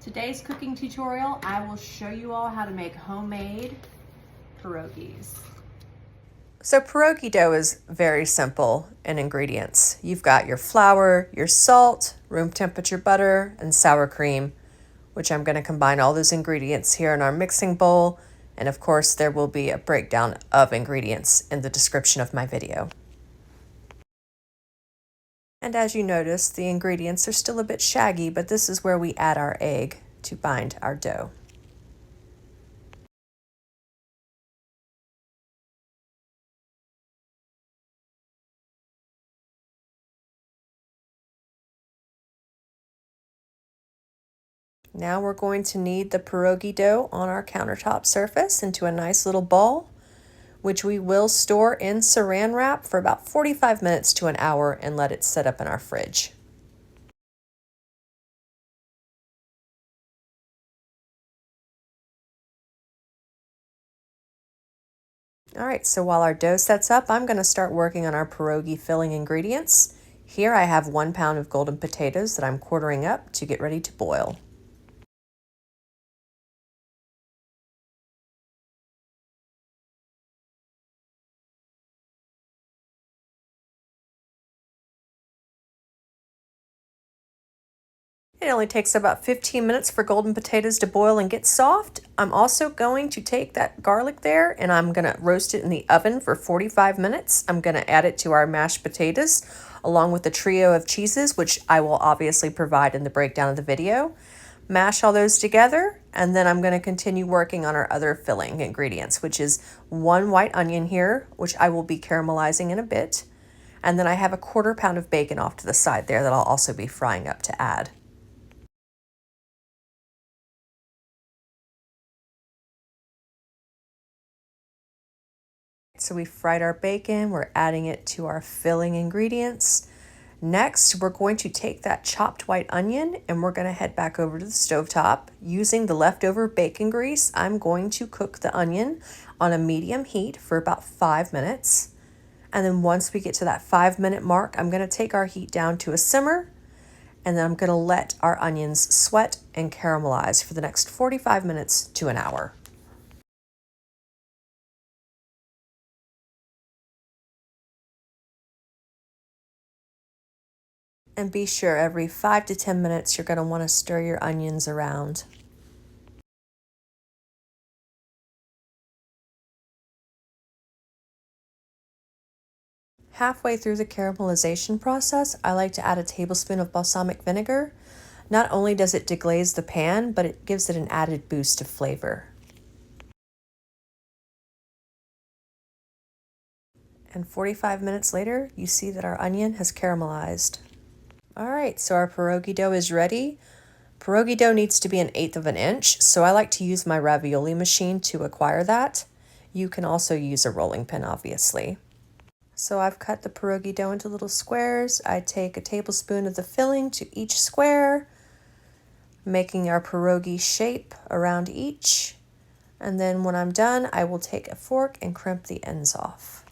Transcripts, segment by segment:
Today's cooking tutorial, I will show you all how to make homemade pierogies. So pierogi dough is very simple in ingredients. You've got your flour, your salt, room temperature butter, and sour cream, which I'm going to combine all those ingredients here in our mixing bowl. And of course, there will be a breakdown of ingredients in the description of my video. And as you notice, the ingredients are still a bit shaggy, but this is where we add our egg to bind our dough. Now we're going to knead the pierogi dough on our countertop surface into a nice little ball, which we will store in Saran wrap for about 45 minutes to an hour and let it set up in our fridge. All right, so while our dough sets up, I'm going to start working on our pierogi filling ingredients. Here I have 1 pound of golden potatoes that I'm quartering up to get ready to boil. It only takes about 15 minutes for golden potatoes to boil and get soft. I'm also going to take that garlic there and I'm going to roast it in the oven for 45 minutes. I'm going to add it to our mashed potatoes along with the trio of cheeses, which I will obviously provide in the breakdown of the video. Mash all those together, and then I'm going to continue working on our other filling ingredients, which is 1 white onion here, which I will be caramelizing in a bit. And then I have a 1/4 pound of bacon off to the side there that I'll also be frying up to add. So we fried our bacon, we're adding it to our filling ingredients. Next, we're going to take that chopped white onion and we're going to head back over to the stovetop. Using the leftover bacon grease, I'm going to cook the onion on a medium heat for about 5 minutes. And then once we get to that 5-minute mark, I'm going to take our heat down to a simmer, and then I'm going to let our onions sweat and caramelize for the next 45 minutes to an hour. And be sure every 5 to 10 minutes you're going to want to stir your onions around. Halfway through the caramelization process, I like to add a tablespoon of balsamic vinegar. Not only does it deglaze the pan, but it gives it an added boost of flavor. And 45 minutes later, you see that our onion has caramelized. All right, so our pierogi dough is ready. Pierogi dough needs to be 1/8 of an inch, so I like to use my ravioli machine to acquire that. You can also use a rolling pin, obviously. So I've cut the pierogi dough into little squares. I take a tablespoon of the filling to each square, making our pierogi shape around each. And then when I'm done, I will take a fork and crimp the ends off.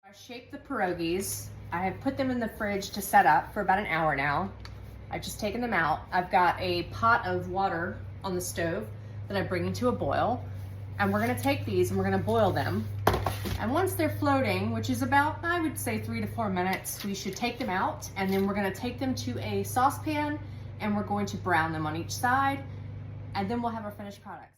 I shaped the pierogies. I have put them in the fridge to set up for about an hour now. I've just taken them out. I've got a pot of water on the stove that I bring into a boil. And we're gonna take these and we're gonna boil them. And once they're floating, which is about, I would say 3 to 4 minutes, we should take them out. And then we're gonna take them to a saucepan and we're going to brown them on each side. And then we'll have our finished product.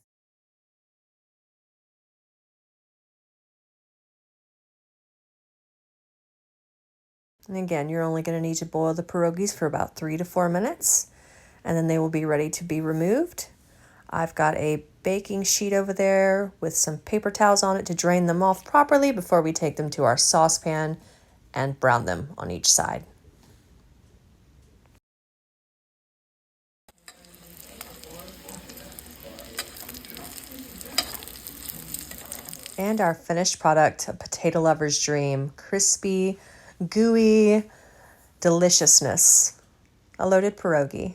And again, you're only going to need to boil the pierogies for about 3 to 4 minutes, and then they will be ready to be removed. I've got a baking sheet over there with some paper towels on it to drain them off properly before we take them to our saucepan and brown them on each side. And our finished product, a potato lover's dream, crispy, gooey, deliciousness. A loaded pierogi.